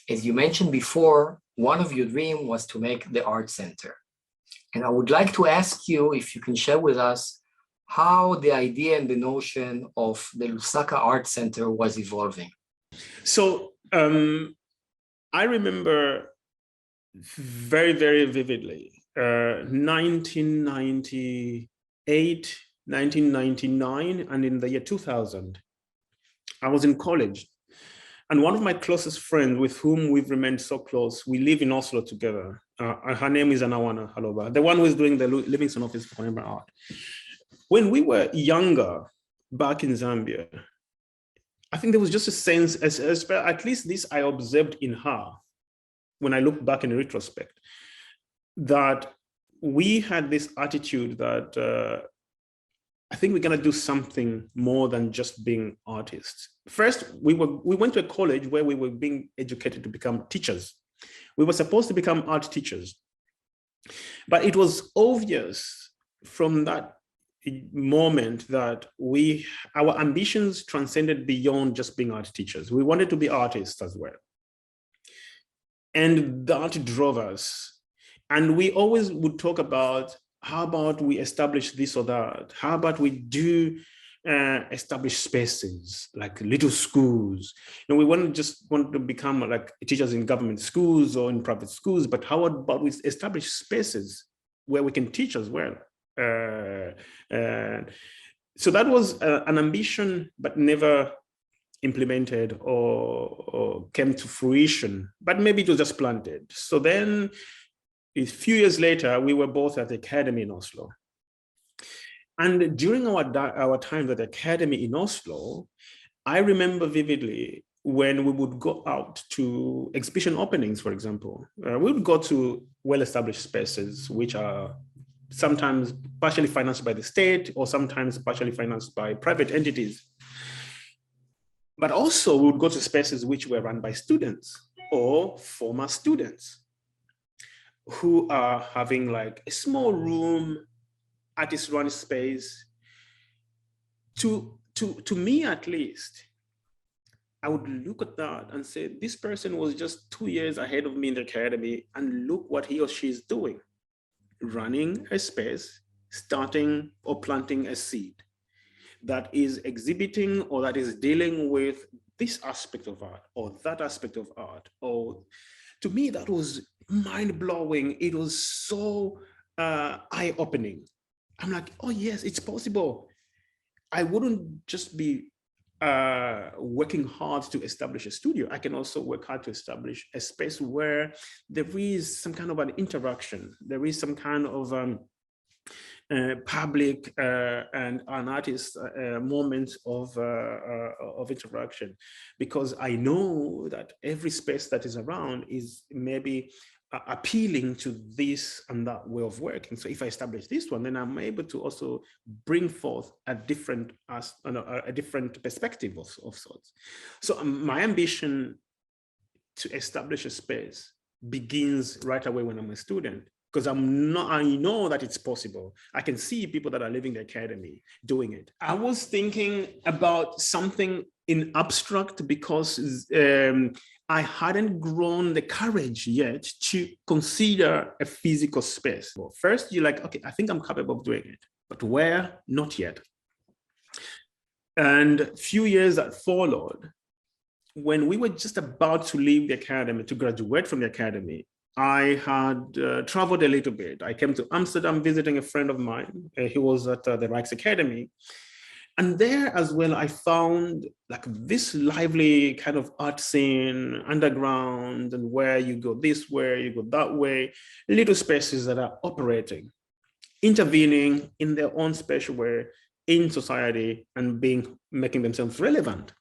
As you mentioned before, one of your dreams was to make the art center. And I would like to ask you if you can share with us how the idea and the notion of the Lusaka Art Center was evolving. So I remember very, very vividly, 1998, 1999, and in the year 2000, I was in college. And one of my closest friends with whom we've remained so close, we live in Oslo together. Her name is Anawana Haloba, the one who is doing the Livingstone office for contemporary art. When we were younger, back in Zambia, I think there was just a sense, at least this I observed in her, when I look back in retrospect, that we had this attitude that I think we're going to do something more than just being artists. First, we went to a college where we were being educated to become teachers. We were supposed to become art teachers. But it was obvious from that moment that our ambitions transcended beyond just being art teachers. We wanted to be artists as well. And that drove us. And we always would talk about, how about we establish this or that? How about we do establish spaces like little schools? We wouldn't just want to become like teachers in government schools or in private schools, but how about we establish spaces where we can teach as well? So that was an ambition, but never implemented or came to fruition, but maybe it was just planted. So then a few years later, we were both at the academy in Oslo. And during our time at the academy in Oslo, I remember vividly when we would go out to exhibition openings, for example. We would go to well-established spaces, which are sometimes partially financed by the state or sometimes partially financed by private entities. But also we would go to spaces which were run by students or former students who are having like a small room, artist-run space. To me, at least, I would look at that and say, this person was just 2 years ahead of me in the academy, and look what he or she is doing. Running a space, starting or planting a seed that is exhibiting or that is dealing with this aspect of art or that aspect of art. Or to me, that was mind-blowing. It was so eye-opening. I'm like, oh yes, it's possible. I wouldn't just be working hard to establish a studio. I can also work hard to establish a space where there is some kind of an interaction. There is some kind of public and an artist moment of interaction, because I know that every space that is around is maybe appealing to this and that way of working. So if I establish this one, then I'm able to also bring forth a different perspective of sorts. So my ambition to establish a space begins right away when I'm a student, because I know that it's possible. I can see people that are leaving the academy doing it. I was thinking about something in abstract because I hadn't grown the courage yet to consider a physical space. Well, first, you're like, okay, I think I'm capable of doing it, but where? Not yet. And a few years that followed, when we were just about to leave the academy, to graduate from the academy, I had traveled a little bit. I came to Amsterdam visiting a friend of mine. He was at the Rijks Academy. And there as well, I found like this lively kind of art scene, underground, and where you go this way, you go that way, little spaces that are operating, intervening in their own special way in society and making themselves relevant.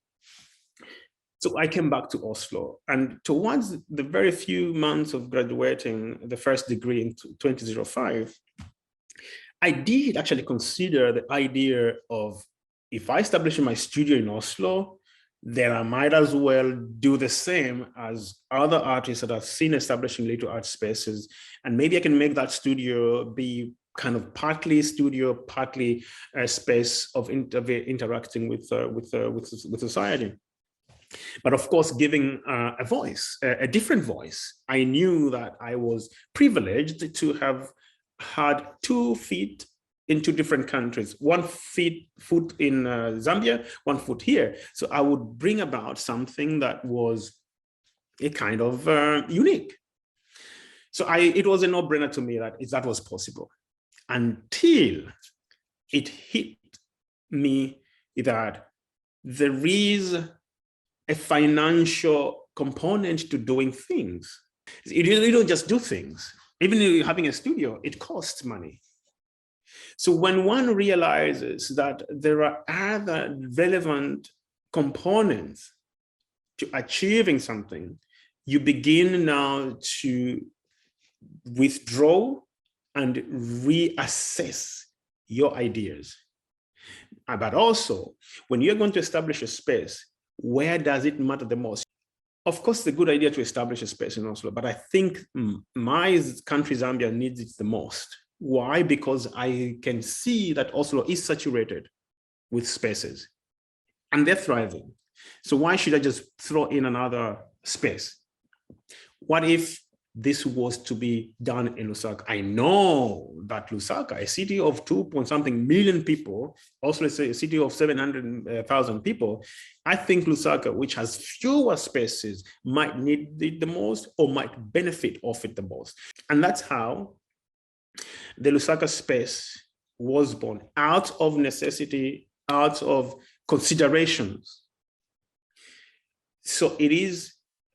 So I came back to Oslo, and towards the very few months of graduating the first degree in 2005, I did actually consider the idea of, if I establish my studio in Oslo, then I might as well do the same as other artists that I've seen establishing little art spaces. And maybe I can make that studio be kind of partly studio, partly a space of interacting with society. But of course, giving a voice, a different voice. I knew that I was privileged to have had 2 feet in 2 different countries, 1 foot in Zambia, 1 foot here. So I would bring about something that was a kind of unique. So it was a no-brainer to me that was possible, until it hit me that there is a financial component to doing things. You don't just do things. Even having a studio, it costs money. So when one realizes that there are other relevant components to achieving something, you begin now to withdraw and reassess your ideas. But also, when you're going to establish a space, where does it matter the most? Of course, it's a good idea to establish a space in Oslo, but I think my country, Zambia, needs it the most. Why? Because I can see that Oslo is saturated with spaces and they're thriving. So why should I just throw in another space? What if this was to be done in Lusaka? I know that Lusaka, a city of 2-point-something million people, also a city of 700,000 people, I think Lusaka, which has fewer spaces, might need it the most or might benefit off it the most. And that's how the Lusaka space was born, out of necessity, out of considerations. So it is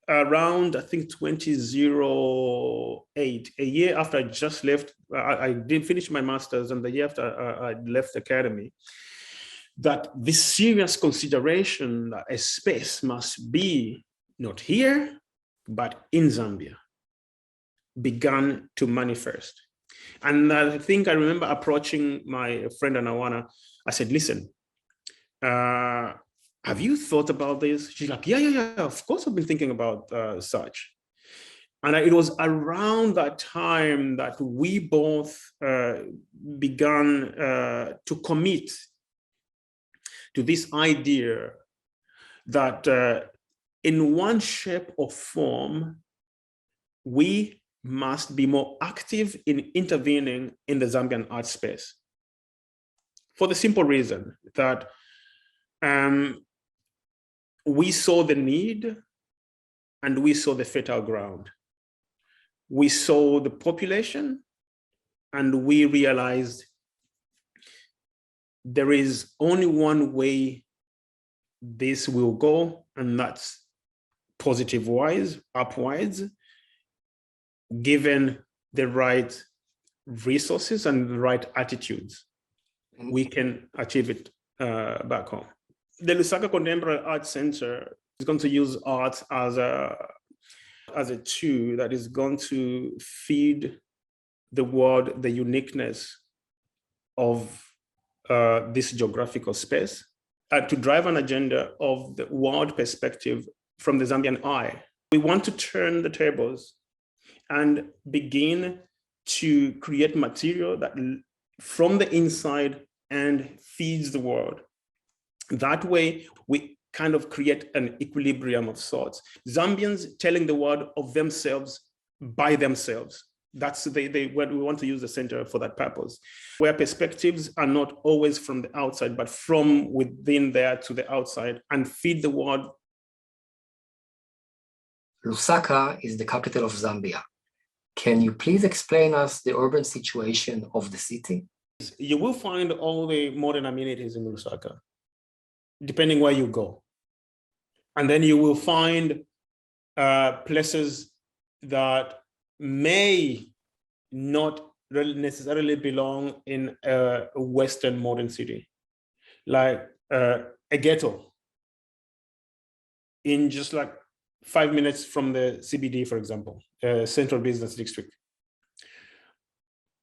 around, I think, 2008, a year after I just left, I did finish my master's, and the year after I left the academy, that this serious consideration that a space must be not here, but in Zambia, began to manifest. And I think I remember approaching my friend Anawana. I said, listen, have you thought about this? She's like, yeah, of course I've been thinking about such. And it was around that time that we both began to commit to this idea that in one shape or form, we must be more active in intervening in the Zambian art space. For the simple reason that we saw the need and we saw the fertile ground. We saw the population and we realized there is only one way this will go, and that's positive-wise, upwards, given the right resources and the right attitudes. We can achieve it back home. The Lusaka Contemporary Art Center is going to use art as a tool that is going to feed the world the uniqueness of this geographical space, to drive an agenda of the world perspective from the Zambian eye. We want to turn the tables and begin to create material that from the inside and feeds the world. That way, we kind of create an equilibrium of sorts. Zambians telling the world of themselves by themselves. That's what we want to use the center for that purpose, where perspectives are not always from the outside, but from within there to the outside, and feed the world. Lusaka is the capital of Zambia. Can you please explain us the urban situation of the city? You will find all the modern amenities in Lusaka, depending where you go. And then you will find places that may not really necessarily belong in a Western modern city, like a ghetto in just like 5 minutes from the CBD, for example, Central Business District.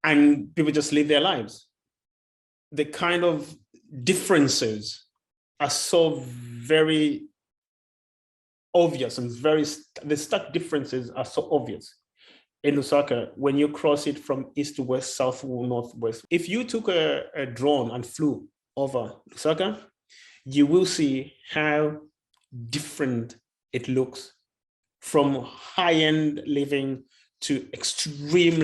And people just live their lives. The kind of differences are so very obvious, and the stark differences are so obvious in Lusaka when you cross it from east to west, south to northwest. If you took a drone and flew over Lusaka, you will see how different it looks, from high-end living to extreme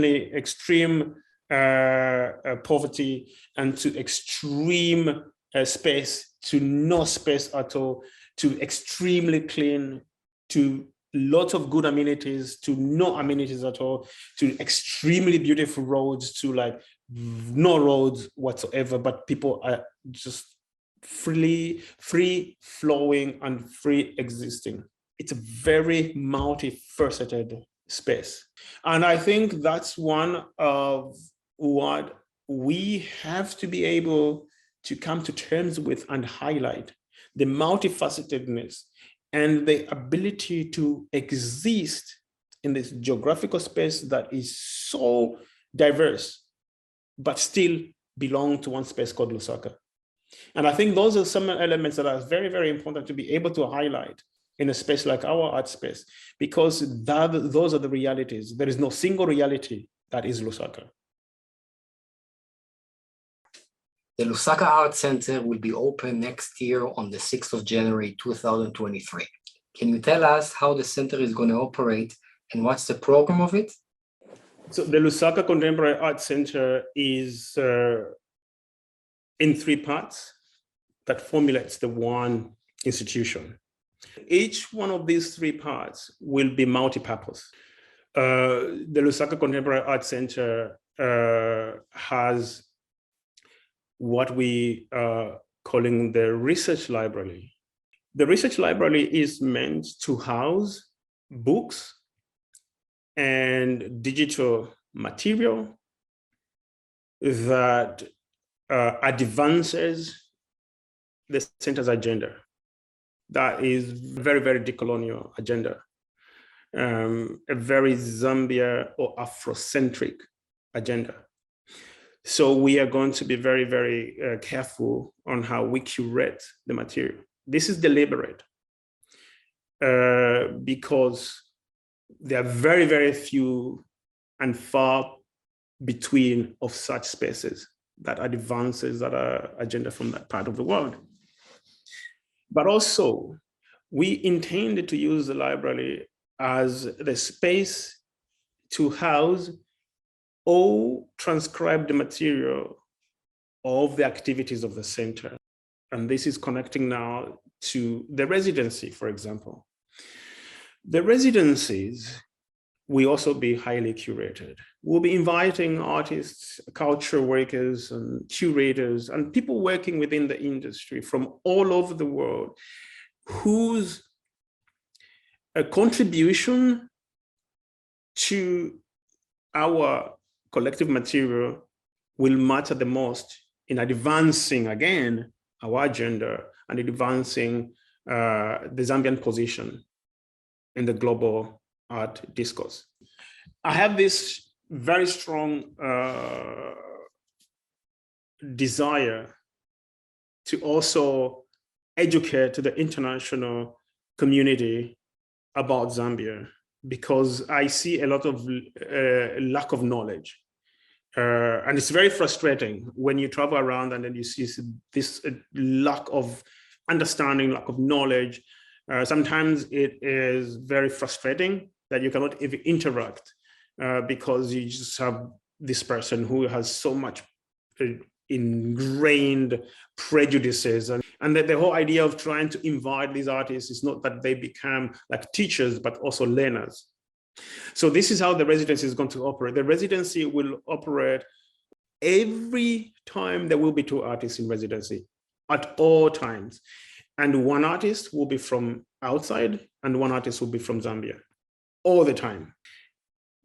poverty, and to extreme space, to no space at all, to extremely clean, to lots of good amenities, to no amenities at all, to extremely beautiful roads, to like no roads whatsoever, but people are just free flowing and free existing. It's a very multifaceted space. And I think that's one of what we have to be able to come to terms with and highlight, the multifacetedness and the ability to exist in this geographical space that is so diverse, but still belong to one space called Lusaka. And I think those are some elements that are very, very important to be able to highlight in a space like our art space, because those are the realities. There is no single reality that is Lusaka. The Lusaka Art Center will be open next year on the 6th of January, 2023. Can you tell us how the center is going to operate and what's the program of it? So the Lusaka Contemporary Art Center is in three parts that formulates the one institution. Each one of these three parts will be multi-purpose. The Lusaka Contemporary Art Center has what we are calling the research library. The research library is meant to house books and digital material that advances the center's agenda. That is very, very decolonial agenda, a very Zambia or Afrocentric agenda. So we are going to be very, very careful on how we curate the material. This is deliberate because there are very, very few and far between of such spaces that advances that are agenda from that part of the world. But also, we intended to use the library as the space to house all transcribed material of the activities of the center. And this is connecting now to the residency, for example. The residencies will also be highly curated. We'll be inviting artists, cultural workers, and curators, and people working within the industry from all over the world, whose contribution to our collective material will matter the most in advancing, again, our agenda and advancing the Zambian position in the global art discourse. I have this very strong desire to also educate the international community about Zambia, because I see a lot of lack of knowledge. And it's very frustrating when you travel around and then you see this lack of understanding, lack of knowledge. Sometimes it is very frustrating that you cannot even interact because you just have this person who has so much ingrained prejudices. And the whole idea of trying to invite these artists is not that they become like teachers, but also learners. So this is how the residency is going to operate. The residency will operate every time there will be two artists in residency at all times. And one artist will be from outside and one artist will be from Zambia all the time.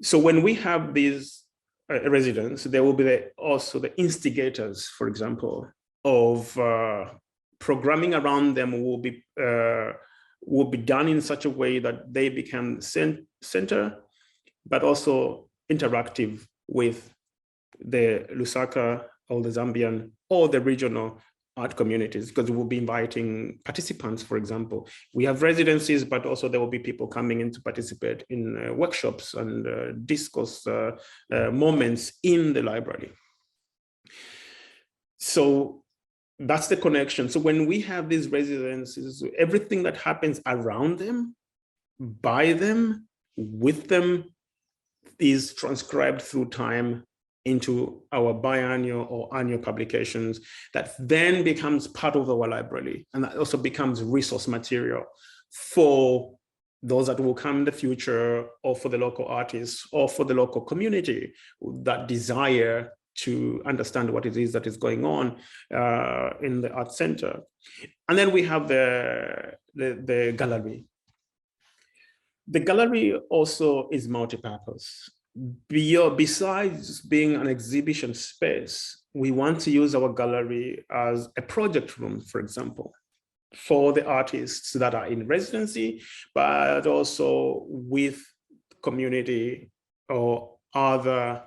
So when we have these residents, there will be also the instigators, for example, of programming around them will be done in such a way that they become center, but also interactive with the Lusaka or the Zambian or the regional art communities, because we'll be inviting participants, for example. We have residencies, but also there will be people coming in to participate in workshops and discourse moments in the library. So that's the connection. So when we have these residences, everything that happens around them, by them, with them, is transcribed through time into our biannual or annual publications that then becomes part of our library. And that also becomes resource material for those that will come in the future, or for the local artists, or for the local community that desire to understand what it is that is going on in the art center. And then we have the gallery. The gallery also is multi-purpose. Besides being an exhibition space, we want to use our gallery as a project room, for example, for the artists that are in residency, but also with community or other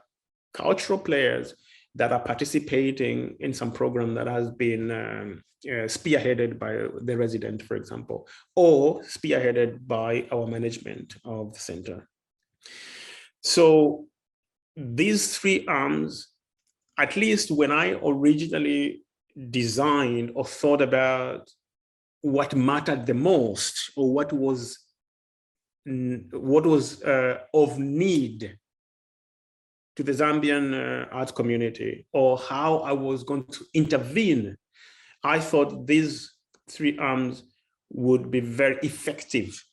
cultural players that are participating in some program that has been spearheaded by the resident, for example, or spearheaded by our management of the center. So these three arms, at least when I originally designed or thought about what mattered the most, or what was of need to the Zambian art community, or how I was going to intervene, I thought these three arms would be very effective.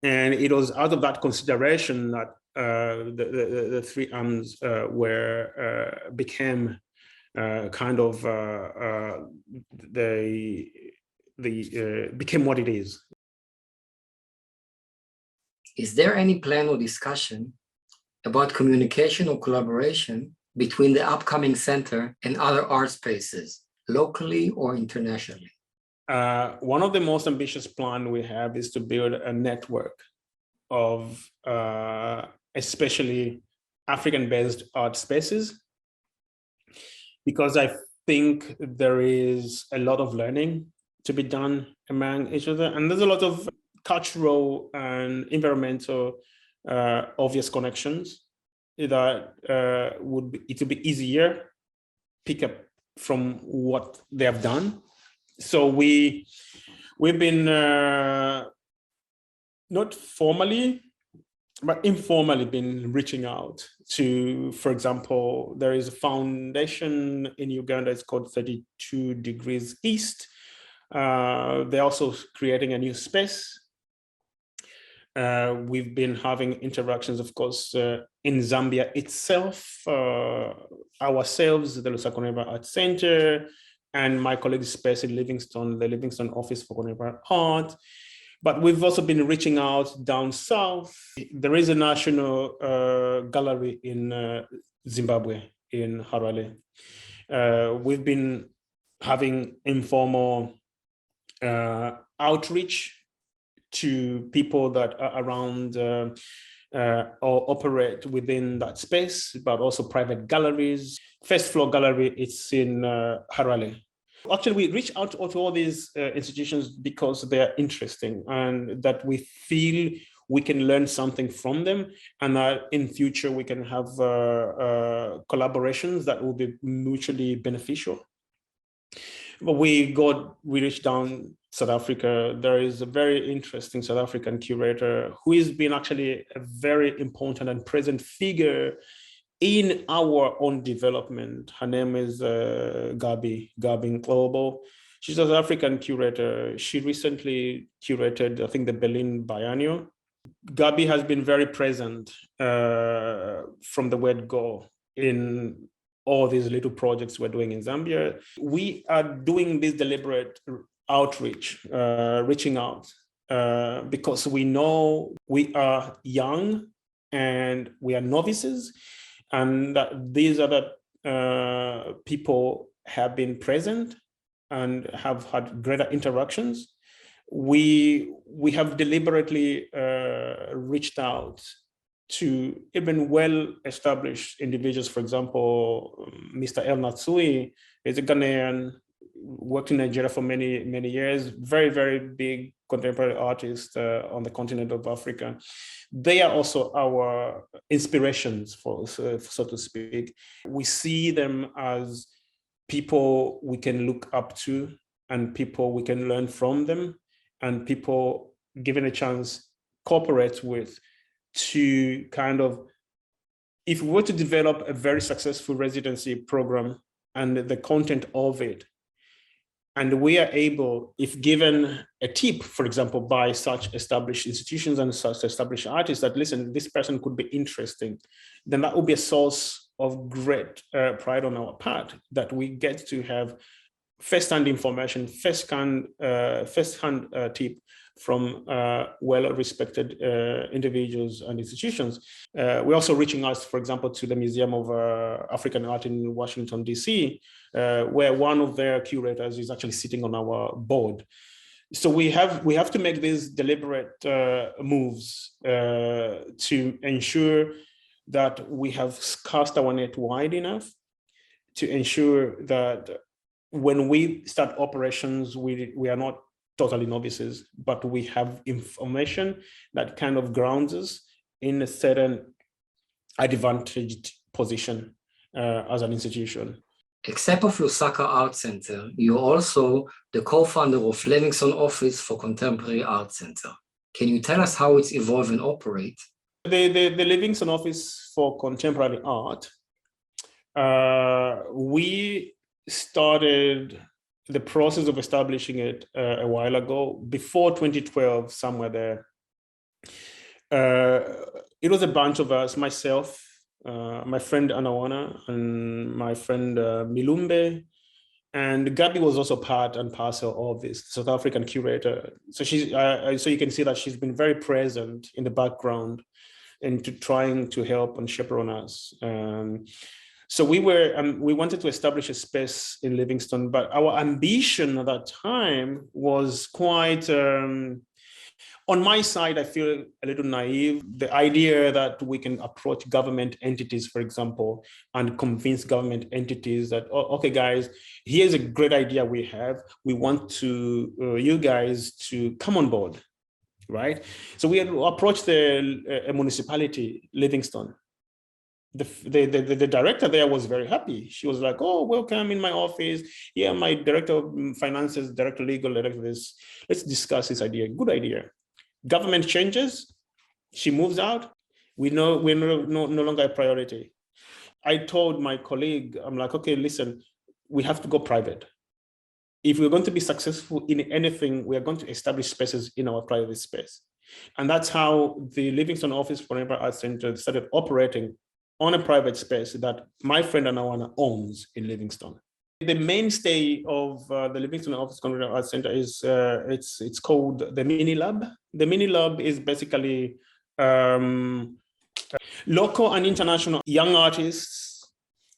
And it was out of that consideration that the three arms became kind of became what it is. Is there any plan or discussion about communication or collaboration between the upcoming center and other art spaces, locally or internationally? One of the most ambitious plans we have is to build a network of especially African-based art spaces, because I think there is a lot of learning to be done among each other, and there's a lot of cultural and environmental obvious connections that it would be easier pick up from what they have done. So we've been not formally, but informally been reaching out to, for example, there is a foundation in Uganda, it's called 32 Degrees East. They're also creating a new space. We've been having interactions, of course, in Zambia itself, ourselves, the Lusaka Art Center, and my colleague's space in Livingstone, the Livingstone Office for Contemporary Art. But we've also been reaching out down south. There is a national gallery in Zimbabwe, in Harare. We've been having informal outreach to people that are around or operate within that space, but also private galleries. First floor gallery, it's in Harare. Actually, we reach out to all these institutions because they are interesting and that we feel we can learn something from them, and that in future we can have collaborations that will be mutually beneficial. But we reached down South Africa. There is a very interesting South African curator who has been actually a very important and present figure in our own development. Her name is Gabi Global. She's a South African curator. She recently curated, I think, the Berlin Biennial. Gabi has been very present from the word go in all these little projects we're doing in Zambia. We are doing this deliberate outreach, reaching out, because we know we are young and we are novices, and that these other people have been present and have had greater interactions. We have deliberately reached out to even well-established individuals. For example, Mr. El Natsui is a Ghanaian, worked in Nigeria for many, many years, very, very big contemporary artist on the continent of Africa. They are also our inspirations, so to speak. We see them as people we can look up to, and people we can learn from them, and people given a chance cooperate with to kind of, if we were to develop a very successful residency program and the content of it, and we are able, if given a tip, for example, by such established institutions and such established artists that, listen, this person could be interesting, then that will be a source of great pride on our part, that we get to have first-hand information, first-hand tip from well-respected individuals and institutions. We're also reaching out, for example, to the Museum of African Art in Washington, D.C., where one of their curators is actually sitting on our board. So we have to make these deliberate moves to ensure that we have cast our net wide enough to ensure that when we start operations, we are not totally novices, but we have information that kind of grounds us in a certain advantaged position as an institution. Except of Lusaka Art Center, you're also the co-founder of Livingstone Office for Contemporary Art Center. Can you tell us how it's evolved and operate? The Livingstone Office for Contemporary Art, we started the process of establishing it a while ago, before 2012, somewhere there. It was a bunch of us, myself, my friend Anawana, and my friend Milumbe, and Gabi was also part and parcel of this, South African curator. So so you can see that she's been very present in the background and trying to help and chaperone us. So we wanted to establish a space in Livingstone, but our ambition at that time was quite, on my side, I feel a little naive. The idea that we can approach government entities, for example, and convince government entities that, oh, okay, guys, here's a great idea we have. We want you guys to come on board, right? So we had approached a municipality, Livingstone. The director there was very happy. She was like, oh, welcome in my office. Yeah, my director of finances, director legal, director this. Let's discuss this idea. Good idea. Government changes. She moves out. We're no longer a priority. I told my colleague, I'm like, okay, listen, we have to go private. If we're going to be successful in anything, we are going to establish spaces in our private space. And that's how the Livingstone Office for Contemporary Art Center started operating on a private space that my friend Anawana owns in Livingstone. The mainstay of the Livingstone Office for Contemporary Art Center is it's called the Mini Lab. The Mini Lab is basically local and international young artists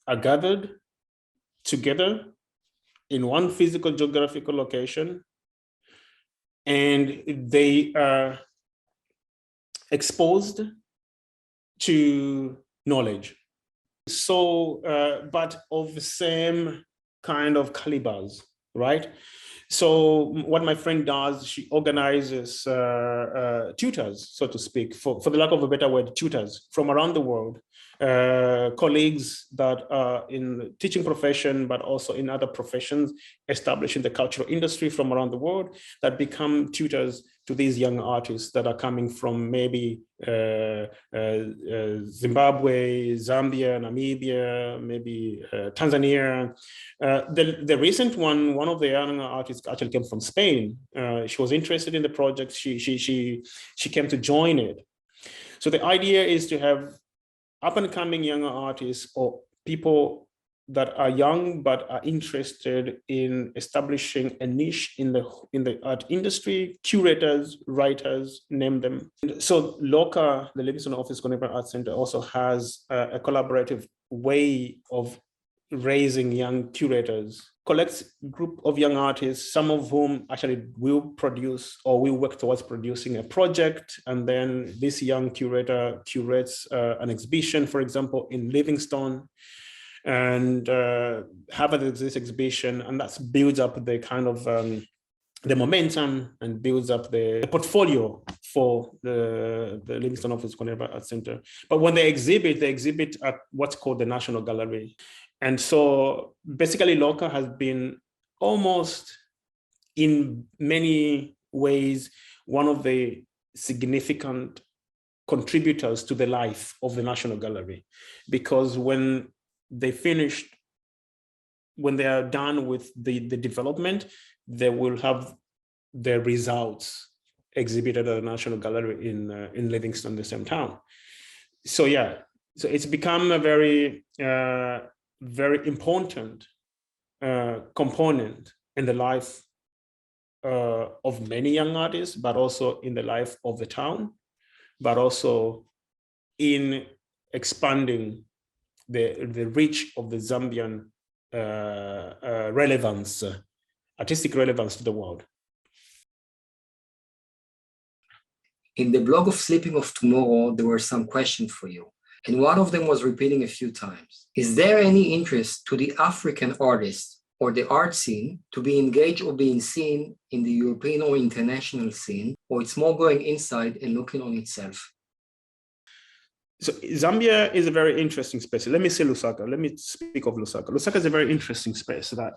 are gathered together in one physical geographical location, and they are exposed to knowledge. So, but of the same kind of calibers, right? So what my friend does, she organizes tutors, so to speak, for the lack of a better word, tutors from around the world, colleagues that are in the teaching profession, but also in other professions, establishing the cultural industry from around the world, that become tutors to these young artists that are coming from maybe Zimbabwe, Zambia, Namibia, maybe Tanzania. The recent one of the young artists actually came from Spain. She was interested in the project. She came to join it. So the idea is to have up and coming young artists or people that are young but are interested in establishing a niche in the art industry, curators, writers, name them. So LuCAC, the Livingstone Office Contemporary Art Center, also has a collaborative way of raising young curators, collects a group of young artists, some of whom actually will produce or will work towards producing a project. And then this young curator curates an exhibition, for example, in Livingstone, and have this exhibition, and that builds up the kind of the momentum and builds up the portfolio for the Livingstone Office Contemporary Art Center. But when they exhibit at what's called the National Gallery. And so basically LuCAC has been almost in many ways one of the significant contributors to the life of the National Gallery, because when they are done with the development, they will have the results exhibited at the National Gallery in Livingstone, the same town. So yeah, so it's become a very, very important component in the life of many young artists, but also in the life of the town, but also in expanding the reach of the Zambian relevance, artistic relevance to the world. In the blog of Sleeping of Tomorrow, there were some questions for you, and one of them was repeating a few times. Is there any interest to the African artists or the art scene to be engaged or being seen in the European or international scene, or it's more going inside and looking on itself? So Zambia is a very interesting space. Let me say Lusaka. Let me speak of Lusaka. Lusaka is a very interesting space that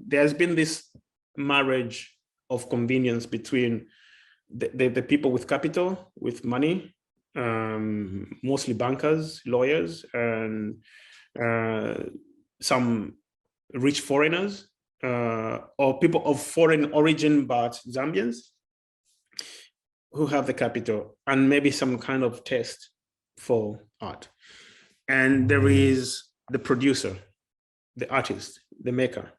there's been this marriage of convenience between the people with capital, with money, mostly bankers, lawyers, and some rich foreigners or people of foreign origin, but Zambians who have the capital and maybe some kind of taste for art. And there is the producer, the artist, the maker.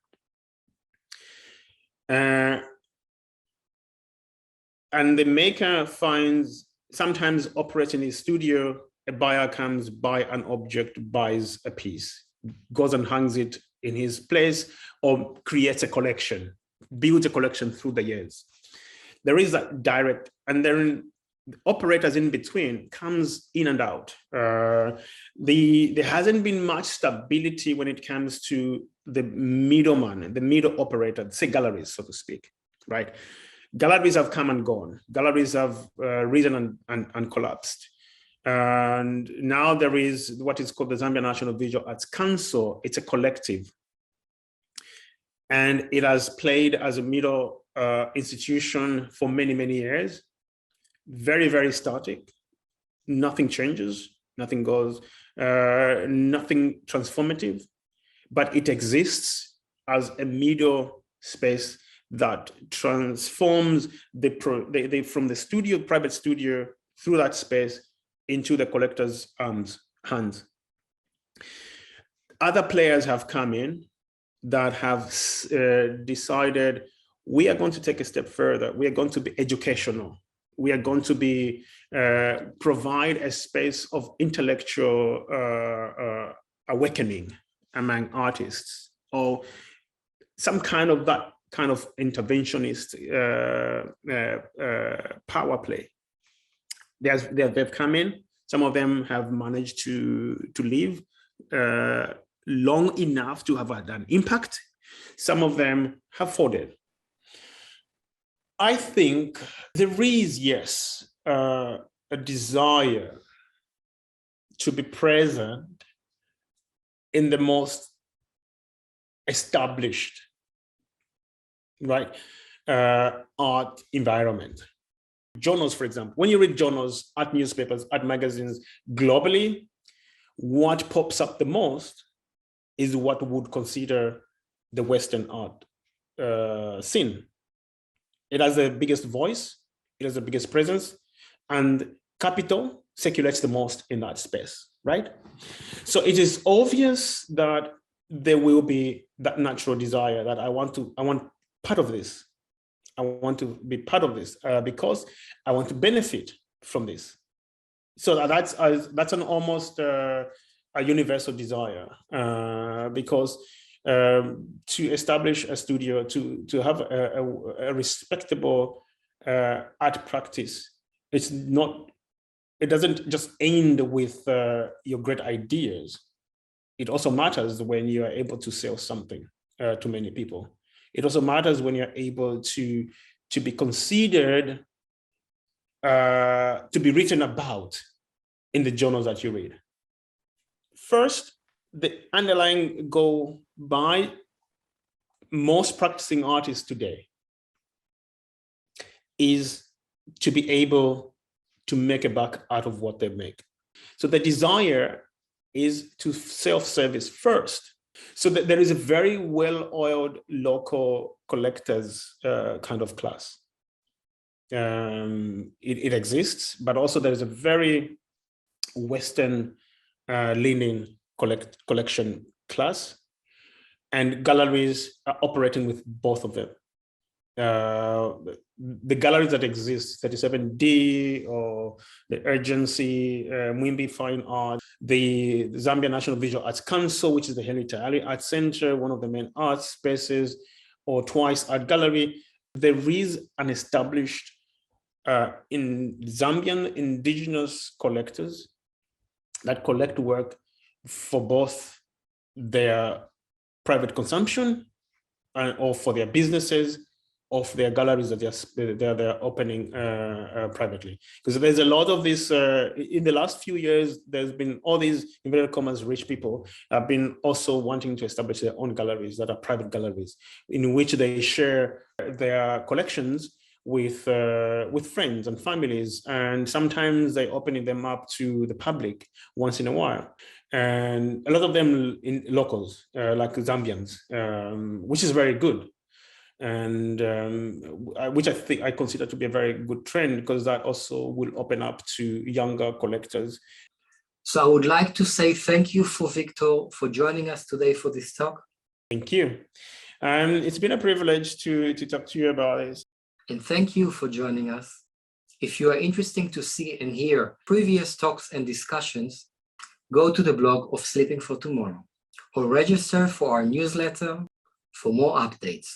And the maker finds, sometimes operating in his studio, a buyer comes, buy an object, buys a piece, goes and hangs it in his place, or creates a collection, builds a collection through the years. There is that direct, and then operators in between comes in and out. There hasn't been much stability when it comes to the middleman, the middle operator, say galleries, so to speak, right? Galleries have come and gone. Galleries have risen and collapsed. And now there is what is called the Zambia National Visual Arts Council. It's a collective. And it has played as a middle institution for many, many years. Very, very static. Nothing changes, nothing goes, nothing transformative, but it exists as a middle space that transforms from the studio, private studio, through that space into the collector's hands. Other players have come in that have decided we are going to take a step further. We are going to be educational. We are going to be provide a space of intellectual awakening among artists, or some kind of that kind of interventionist power play. They've come in. Some of them have managed to live long enough to have had an impact. Some of them have folded. I think there is, yes, a desire to be present in the most established, right, art environment. Journals, for example, when you read journals, art newspapers, art magazines globally, what pops up the most is what would consider the Western art scene. It has the biggest voice, it has the biggest presence, and capital circulates the most in that space, right? So it is obvious that there will be that natural desire that I want part of this. I want to be part of this because I want to benefit from this. So that's an almost a universal desire because to establish a studio, to have a respectable art practice, it doesn't just end with your great ideas. It also matters when you are able to sell something to many people. It also matters when you're able to be considered, to be written about in the journals that you read. First, the underlying goal by most practicing artists today is to be able to make a buck out of what they make. So the desire is to self-service first. So that there is a very well-oiled local collectors kind of class. It exists, but also there is a very Western leaning collection class, and galleries are operating with both of them. The galleries that exist, 37D or the Urgency, Mwimbi Fine Art, the Zambia National Visual Arts Council, which is the Henry Tayali Art Center, one of the main art spaces, or Twice Art Gallery. There is an established in Zambian indigenous collectors that collect work for both their private consumption or for their businesses, of their galleries that they're opening privately. Because there's a lot of this, in the last few years, there's been all these inverted commas rich people have been also wanting to establish their own galleries that are private galleries, in which they share their collections with friends and families, and sometimes they opening them up to the public once in a while. And a lot of them in locals, like Zambians, which is very good. And which I consider to be a very good trend, because that also will open up to younger collectors. So I would like to say thank you for Victor for joining us today for this talk. Thank you. It's been a privilege to talk to you about this. And thank you for joining us. If you are interested to see and hear previous talks and discussions, go to the blog of Sleeping for Tomorrow or register for our newsletter for more updates.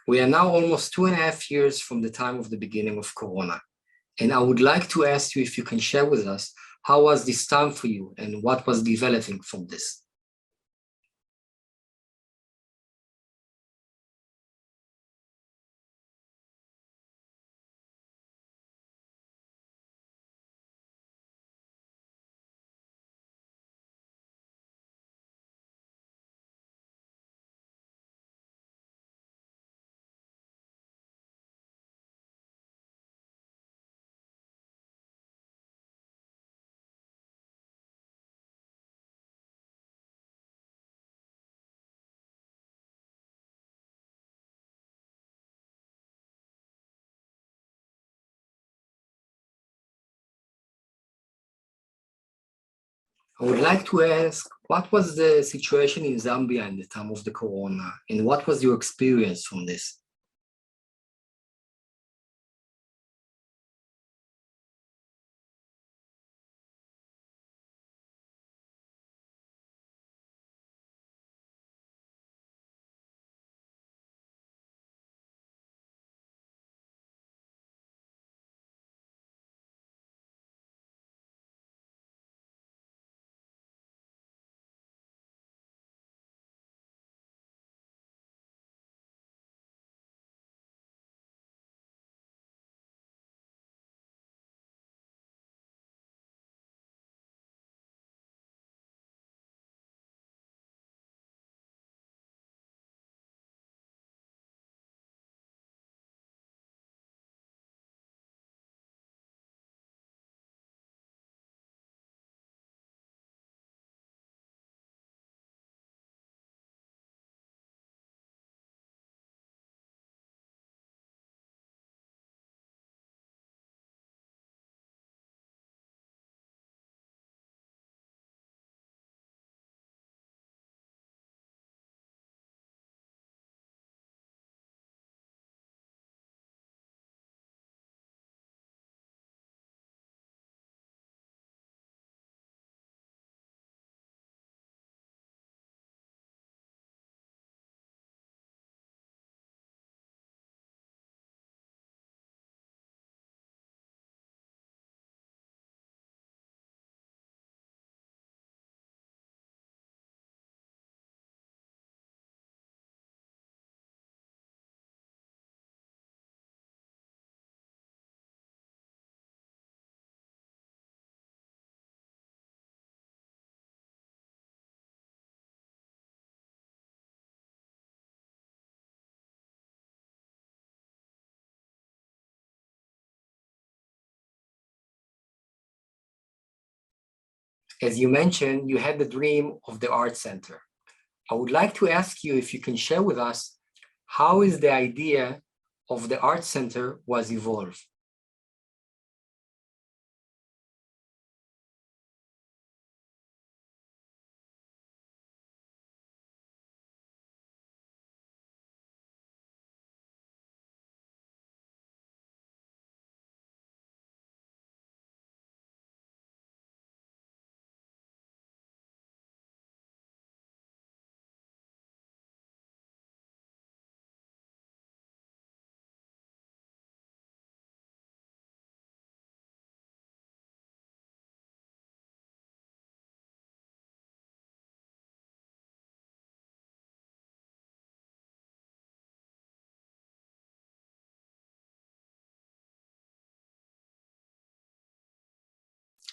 We are now almost 2.5 years from the time of the beginning of Corona. And I would like to ask you if you can share with us, how was this time for you and what was developing from this? I would like to ask, what was the situation in Zambia in the time of the Corona, and what was your experience from this? As you mentioned, you had the dream of the art center. I would like to ask you if you can share with us, how is the idea of the art center was evolved?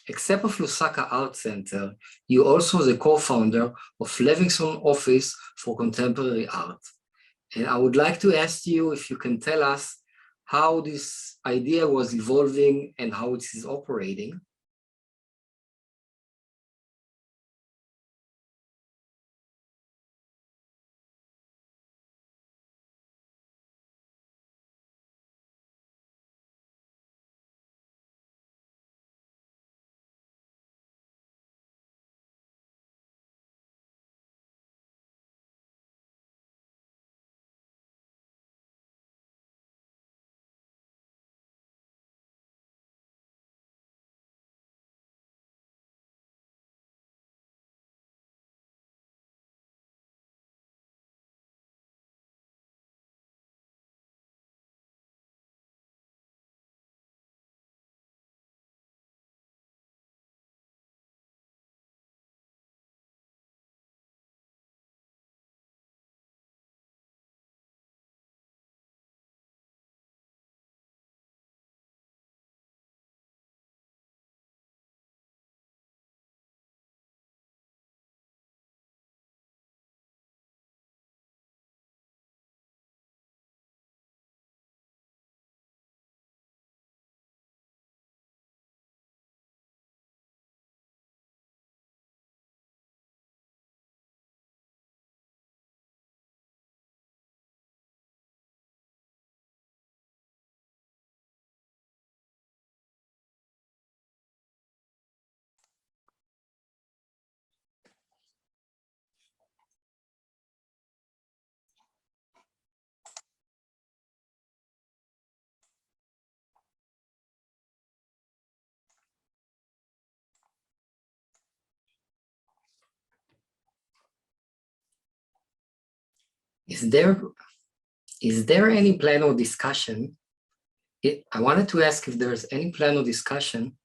Except of Lusaka Art Center, you also the co-founder of Livingstone Office for Contemporary Art. And I would like to ask you if you can tell us how this idea was evolving and how it is operating. Is there any plan or discussion? I wanted to ask if there's any plan or discussion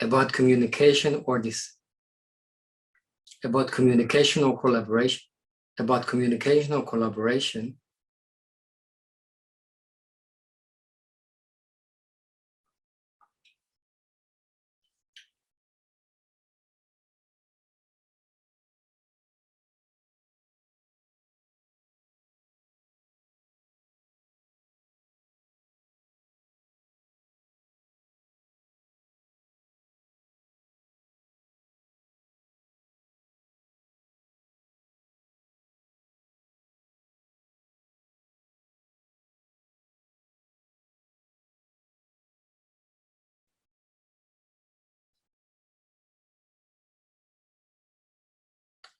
about communication or about communication or collaboration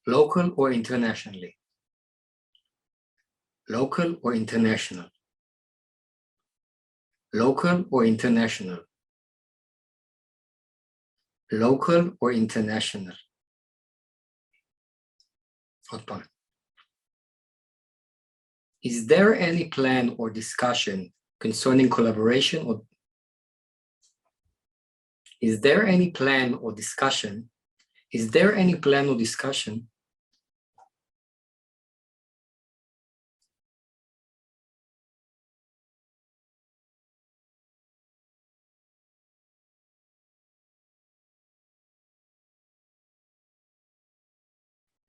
local or internationally? Local or international? Local or international? Local or international? עוד פעם. Is there any plan or discussion concerning collaboration or is there any plan or discussion? Is there any plan or discussion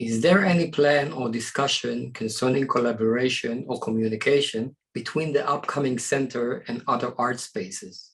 Is there any plan or discussion concerning collaboration or communication between the upcoming center and other art spaces?